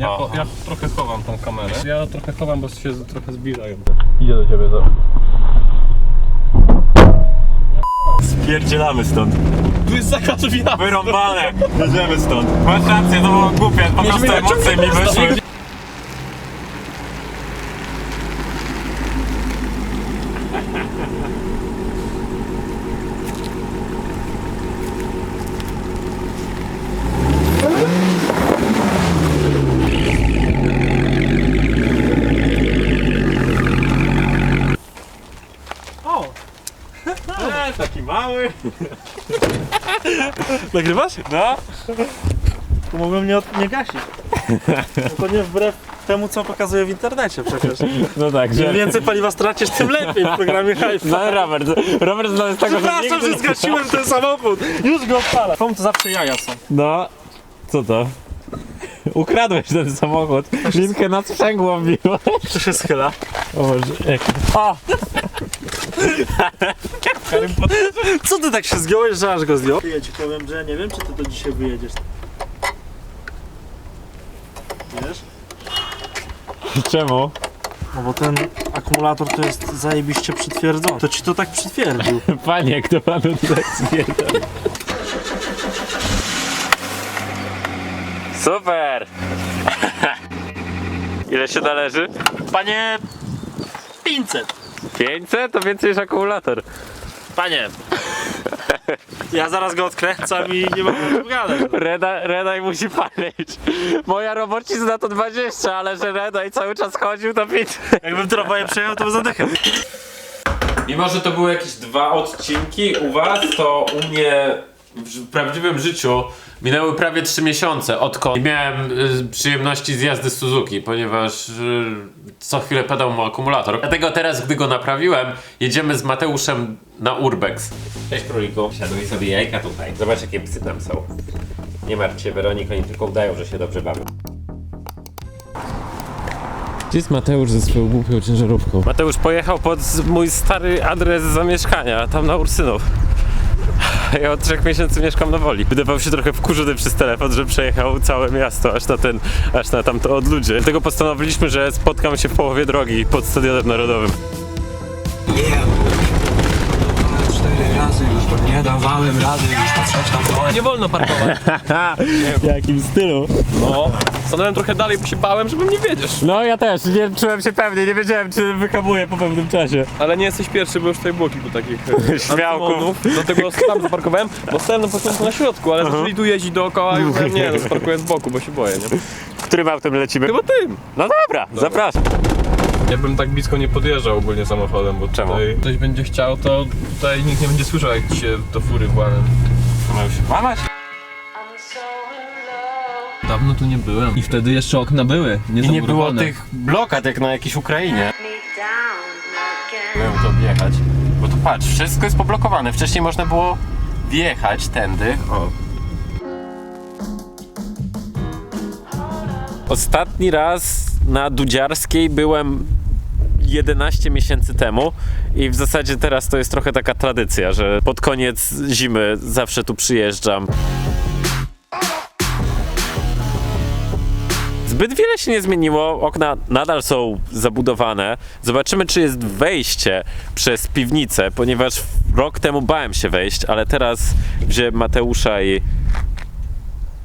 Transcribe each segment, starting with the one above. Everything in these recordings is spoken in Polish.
Ja trochę chowam tą kamerę. Ja trochę chowam, bo się trochę zbliżają. Idzie do ciebie to. Spierdzielamy stąd. Tu jest zakaz wjazdu. Wyrąbane. Jedziemy stąd. Masz rację, to było głupie. Po prostu emocje mi wyszły. Taki mały. Nagrywasz? No. To mogłem nie gasić. No to nie wbrew temu, co pokazuje w internecie przecież. No tak, Im więcej paliwa stracisz, tym lepiej w programie Hype. No Robert znowu z tego, Przepraszam, że zgasiłem ten samochód. Już go odpala. Komu to zawsze jaja są. No, co to? Ukradłeś ten samochód. Linkę na sprzęgło wbiłeś. To się schyla. O Boże, jak... O! Co ty tak się zgiąłeś, że aż go zdjął? Ja ci powiem, że ja nie wiem, czy ty to dzisiaj wyjedziesz. Wiesz? Czemu? No bo ten akumulator to jest zajebiście przytwierdzony. To ci to tak przytwierdził. Panie, kto panu tutaj stwierdza? Super! Ile się należy? Panie... 500. 500? To więcej niż akumulator. Panie. Ja zaraz go odkręcam i nie mogę gadać. Redaj musi palić. Moja robocizna to 20, ale że Redaj cały czas chodził, to 5. Jakbym tramwajem przejechał, to by zadychał. Mimo, że to były jakieś 2 odcinki u was, to u mnie w prawdziwym życiu minęły prawie 3 miesiące, odkąd nie miałem przyjemności z jazdy z Suzuki, ponieważ co chwilę padał mu akumulator. Dlatego teraz, gdy go naprawiłem, jedziemy z Mateuszem na Urbex. Cześć króliku. Siaduj sobie jajka tutaj. Zobacz, jakie psy tam są. Nie martw się, Weronika, oni tylko udają, że się dobrze bawią. Gdzie jest Mateusz ze swoją głupią ciężarówką? Mateusz pojechał pod mój stary adres zamieszkania, tam na Ursynów. Ja od 3 miesięcy mieszkam na Woli. Wydawał się trochę wkurzony przez telefon, że przejechał całe miasto, aż na tamto odludzie. Dlatego postanowiliśmy, że spotkamy się w połowie drogi pod Stadionem Narodowym. Cztery razy już, bo nie dawałem rady już patrzeć tam dole. Nie wolno parkować. W jakim stylu? No. Stanąłem trochę dalej, bo się bałem, żeby mnie wiedziesz. No ja też, nie czułem się pewnie, nie wiedziałem, czy wyhamuję po pewnym czasie. Ale nie jesteś pierwszy, bo już tutaj było kilku takich Śmiałków. antymonów. Dlatego tam zaparkowałem, bo stałem na początku na środku, ale zaczęli tu jeździć dookoła i mówiłem, nie, no zaparkuję z boku, bo się boję, nie? Którym autem lecimy? Chyba tym. No dobra, zapraszam. Ja bym tak blisko nie podjeżdżał ogólnie samochodem, bo Czemu? tutaj ktoś będzie chciał, to tutaj nikt nie będzie słyszał, jak ci się do fury włamę. Mają się łamać? Dawno tu nie byłem. I wtedy jeszcze okna były, I nie było tych blokad jak na jakiejś Ukrainie. Miałem to objechać. Bo tu patrz, wszystko jest poblokowane. Wcześniej można było wjechać tędy. O. Ostatni raz na Dudziarskiej byłem 11 miesięcy temu i w zasadzie teraz to jest trochę taka tradycja, że pod koniec zimy zawsze tu przyjeżdżam. Zbyt wiele się nie zmieniło, okna nadal są zabudowane. Zobaczymy, czy jest wejście przez piwnicę, ponieważ rok temu bałem się wejść, ale teraz wziąłem Mateusza i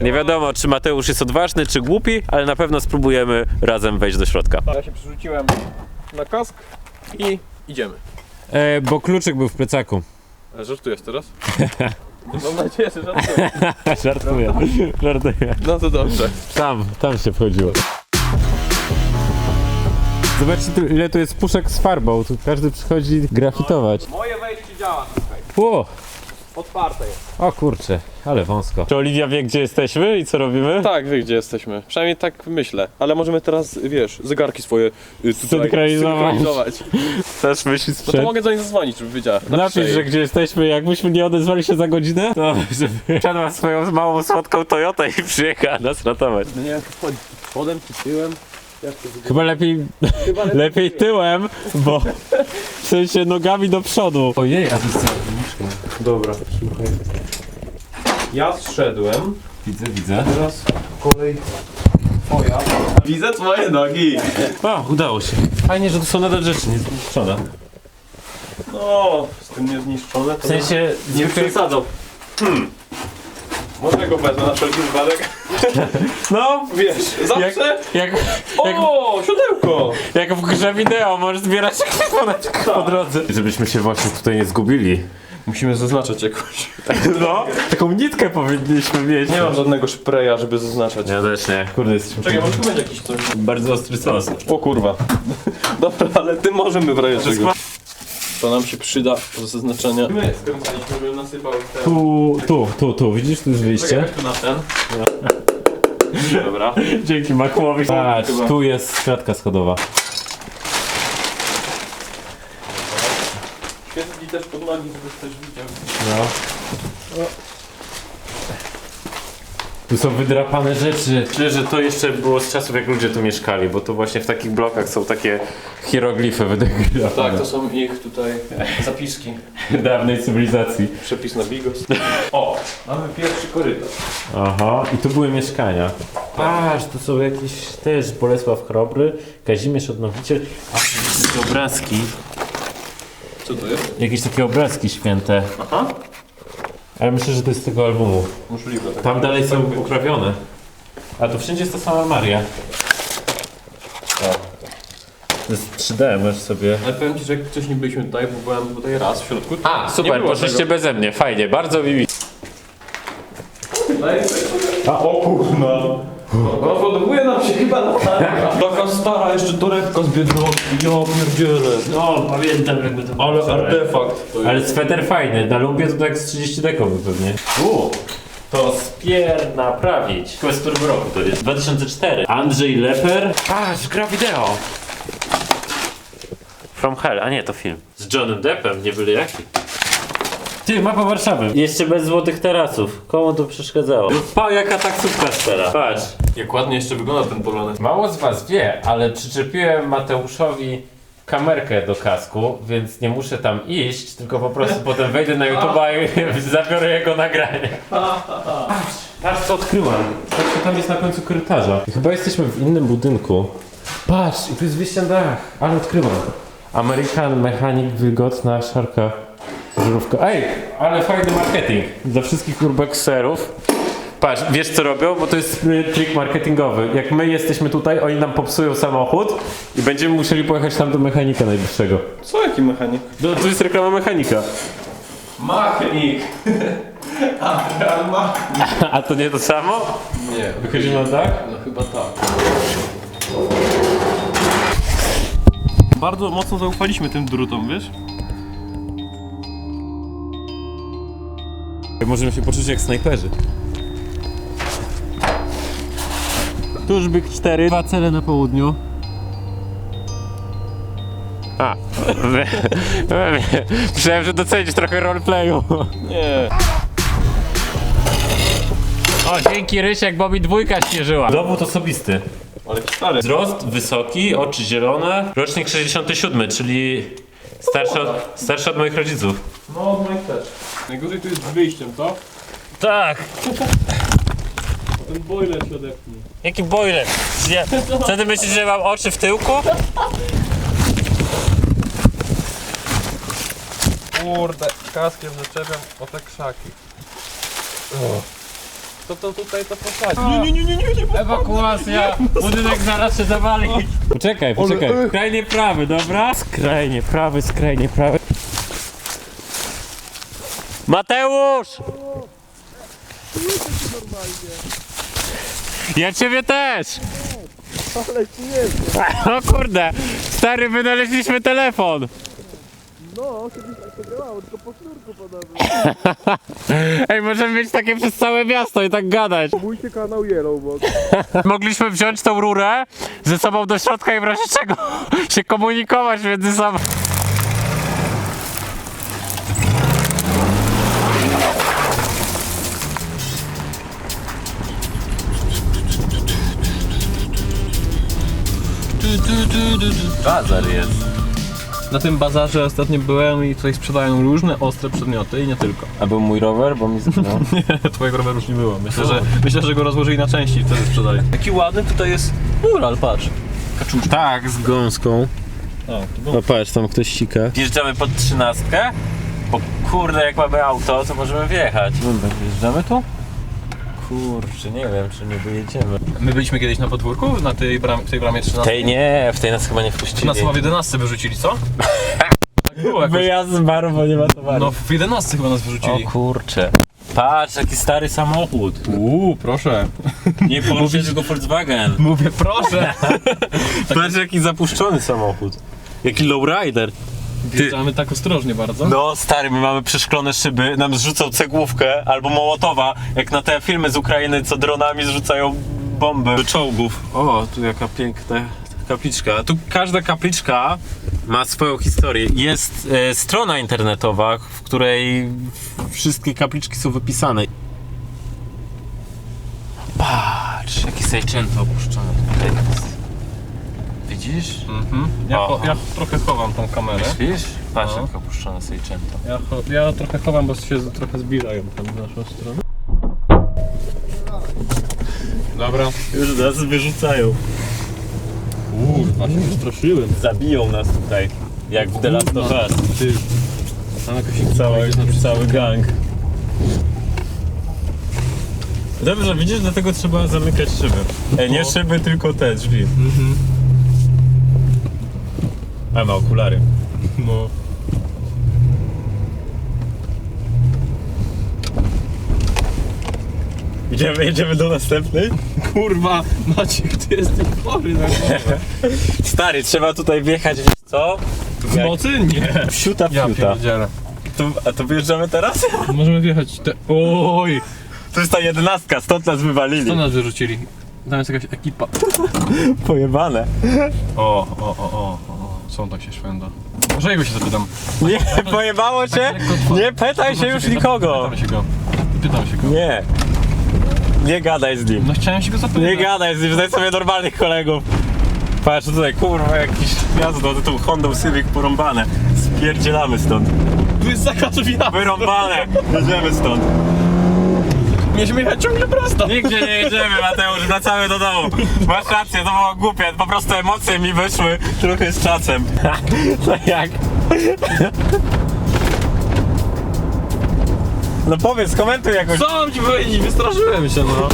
nie wiadomo, czy Mateusz jest odważny, czy głupi, ale na pewno spróbujemy razem wejść do środka. Ja się przerzuciłem na kask i idziemy. Bo kluczyk był w plecaku. A żartujesz teraz? Mam nadzieję, że żartujesz. Żartuję. No to dobrze. Tam się wchodziło. Zobaczcie, ile tu jest puszek z farbą. Tu każdy przychodzi grafitować. Moje wejście działa tutaj. Ło! Otwarte jest. O kurczę, ale wąsko. Czy Oliwia wie, gdzie jesteśmy i co robimy? Tak, wie gdzie jesteśmy. Przynajmniej tak myślę. Ale możemy teraz, wiesz, zegarki swoje tutaj Synchronizować. Też myśli No to sprzęt. mogę do niej zadzwonić, żeby wiedziała. Napisz, że gdzie jesteśmy, jakbyśmy nie odezwali się za godzinę, to żeby wsiadła swoją małą, słodką Toyotę i przyjechała nas ratować. No nie wiem, przodem czy tyłem. Chyba lepiej tyłem, bo w sensie nogami do przodu. Ojej, a to jest Dobra, słuchaj. Ja zszedłem. Widzę. Teraz kolej twoja. Widzę twoje nogi. O, udało się. Fajnie, że to są nadal rzeczy niezniszczone. No, z tym niezniszczone to W sensie nie zwykłe... przesadzą. Może go wezmę na wszelki wypadek. No, Wiesz, zawsze... jak O, siodełko! jak w grze wideo możesz zbierać ekwipuneczkę po drodze. Żebyśmy się właśnie tutaj nie zgubili. Musimy zaznaczać jakoś. No, taką nitkę powinniśmy mieć. Nie mam żadnego spraya, żeby zaznaczać. Ja też nie. Kurde, jesteśmy Czekaj, może tu będzie jakiś coś. bardzo ostry sos. O kurwa. Dobra, ale ty możemy w razie czego. To nam się przyda do zaznaczenia. My skręcaliśmy, bym nasypał te... Tu, widzisz, tu jest wyjście? Tu na ten. Dobra. Dzięki Makłowi. Patrz, tu jest klatka schodowa. Świetli też pod nogi, żebyś też widział. No. Tu są wydrapane rzeczy. Czuję, że to jeszcze było z czasów, jak ludzie tu mieszkali, bo to właśnie w takich blokach są takie hieroglify wydrapane. Tak, to są ich tutaj zapiski. Dawnej cywilizacji. Przepis na bigos. O, mamy pierwszy korytarz. Aha, i tu były mieszkania. Patrz, tu są jakieś też Bolesław Chrobry, Kazimierz Odnowiciel. A, takie obrazki. Co to jest? Jakieś takie obrazki święte. Aha. Ale myślę, że to jest z tego albumu. Możliwe. Tak. Tam dalej są ukrawione. A tu wszędzie jest ta sama Maria. To jest 3D, możesz sobie... Ale powiem ci, że jak wcześniej byliśmy tutaj, bo byłem tutaj raz w środku. A, Nie super, było poszliście tego. beze mnie, fajnie, bardzo mi. A o kurna. Rozładowuje nam się chyba na taka stara jeszcze torebka z Biedronki. Ja pierdzielę. No, pamiętam jakby to Ale artefakt. To Ale sweter fajny, na lumbie to tak z 30 dekowy pewnie. To spier naprawić. Quest Turbo roku to jest. 2004. Andrzej Leper. Patrz, gra wideo. From Hell, a nie, to film. Z Johnem Deppem, nie byle jaki. Ty, mapa Warszawy. Jeszcze bez złotych tarasów. Komu to przeszkadzało? Pa, jaka taksówka teraz. Patrz. jak ładnie jeszcze wygląda ten polonek. Mało z was wie, ale przyczepiłem Mateuszowi kamerkę do kasku, więc nie muszę tam iść, tylko po prostu potem wejdę na YouTube'a i zabiorę jego nagranie. Patrz co odkryłem. Patrz co tam jest na końcu korytarza. I chyba jesteśmy w innym budynku. Patrz, i tu jest wyjście na dach. Ale odkryłem. American Mechanic, wilgotna szarka. Żarówka. Ej, ale fajny marketing dla wszystkich urbexerów. Patrz, wiesz co robią? Bo to jest trik marketingowy. Jak my jesteśmy tutaj, oni nam popsują samochód i będziemy musieli pojechać tam do mechanika najbliższego. Co, jaki mechanik? No, tu jest reklama mechanika. Mechanik! A to nie to samo? Nie, Wychodzimy na dach? no chyba tak. Bardzo mocno zaufaliśmy tym drutom, wiesz? Możemy się poczuć jak snajperzy. Tuż byk 4, 2 cele na południu. A, myślałem, że docenisz trochę roleplayu. Nie. O, dzięki Rysiek, bo mi dwójka śnieżyła. Dowód osobisty. Ale stary. Wzrost wysoki, oczy zielone, rocznik 67, czyli starszy od moich rodziców. No, od moich też. Najgorzej tu jest z wyjściem, to? Tak. Ten boiler się odepnie. Jaki boiler? Co ty myślisz, że mam oczy w tyłku? Kurde, kaskiem zaczepiam o te krzaki. Co to tutaj to posadzi? Nie. Ewakuacja! Budynek zaraz się zawali! Poczekaj. Skrajnie prawy, dobra? Skrajnie prawy. Mateusz! Ja ciebie też! Ale ci jest! O kurde! Stary, wynaleźliśmy telefon! No, kiedyś tak to działało, tylko po sznurku podobno. Ej, możemy mieć takie przez całe miasto i tak gadać. Mój się kanał Yellowbox. Mogliśmy wziąć tą rurę ze sobą do środka i w razie czego się komunikować między sobą. Bazar jest. Na tym bazarze ostatnio byłem i tutaj sprzedają różne ostre przedmioty i nie tylko. A był mój rower, bo mi zginął. Nie, twojego roweru już nie było. Myślę, że go rozłożyli na części i wtedy sprzedali. Jaki ładny tutaj jest mural, patrz. Kaczuszka. Tak, z gąską. No patrz, tam ktoś sika. Wjeżdżamy pod 13? Bo kurde, jak mamy auto, to możemy wjechać. Wjeżdżamy tu? Kurczę, nie wiem, czy nie wyjedziemy. My byliśmy kiedyś na podwórku, na tej bramie 13. Tej nie, w tej nas chyba nie wpuścili. Nas chyba w 11 wyrzucili, co? Tak było jakoś. Wyjazd z baru, bo nie ma towaru. No w 11 chyba nas wyrzucili. O kurczę. Patrz, jaki stary samochód. Proszę. Nie Porsche, tylko Volkswagen. Mówię, proszę. Patrz, jaki zapuszczony samochód. Jaki lowrider. Wjeżdżamy tak ostrożnie bardzo. No stary, my mamy przeszklone szyby, nam zrzucą cegłówkę albo mołotowa, jak na te filmy z Ukrainy, co dronami zrzucają bomby do czołgów. O, tu jaka piękna kapliczka. Tu każda kapliczka ma swoją historię. Jest strona internetowa, w której wszystkie kapliczki są wypisane. Patrz, jakie Seicento opuszczone tutaj jest. Widzisz? Ja trochę chowam tą kamerę. Widzisz? Patrz, No. jak opuszczone Seicento. Ja trochę chowam, bo się trochę zbierają tam w naszą stronę. Dobra. Już nas wyrzucają. Kurwa, się wystraszyłem. Zabiją nas tutaj, jak w The Last of Us. Ty. Tam jakoś Cały gang. Dobrze, widzisz, dlatego trzeba zamykać szyby. Nie szyby, tylko te drzwi. A ma okulary. No. Jedziemy do następnej? Kurwa, Maciek, ty jesteś chory na głowę. Stary, trzeba tutaj wjechać, wiesz co? W nocy? Nie. Wsiuta. Ja pierdzielę. A to wyjeżdżamy teraz? Możemy wjechać Oj! To jest ta 11, stąd nas wywalili. Co nas wyrzucili? Tam jest jakaś ekipa. Pojebane. O. Co on tak się szwenda? Może jego się zapytam. Nie, pojebało cię? Nie pytaj się już nikogo. Pytam się go. Nie. Nie gadaj z nim. No chciałem się go zapytać. Nie gadaj z nim, znajdź sobie normalnych kolegów. Patrz tutaj, kurwa, jakiś gwiazdo, tą Hondą Civic porąbane. Spierdzielamy stąd. Tu jest zakaz wjazdu. Wyrąbane! Jedziemy stąd. Mieliśmy jechać ciągle prosto. Nigdzie nie jedziemy, Mateusz, wracamy do domu. Masz rację, to było głupie, po prostu emocje mi wyszły trochę z czasem. To jak? No powiedz, komentuj jakoś. Co mam ci powiedzieć? Wystraszyłem się, no.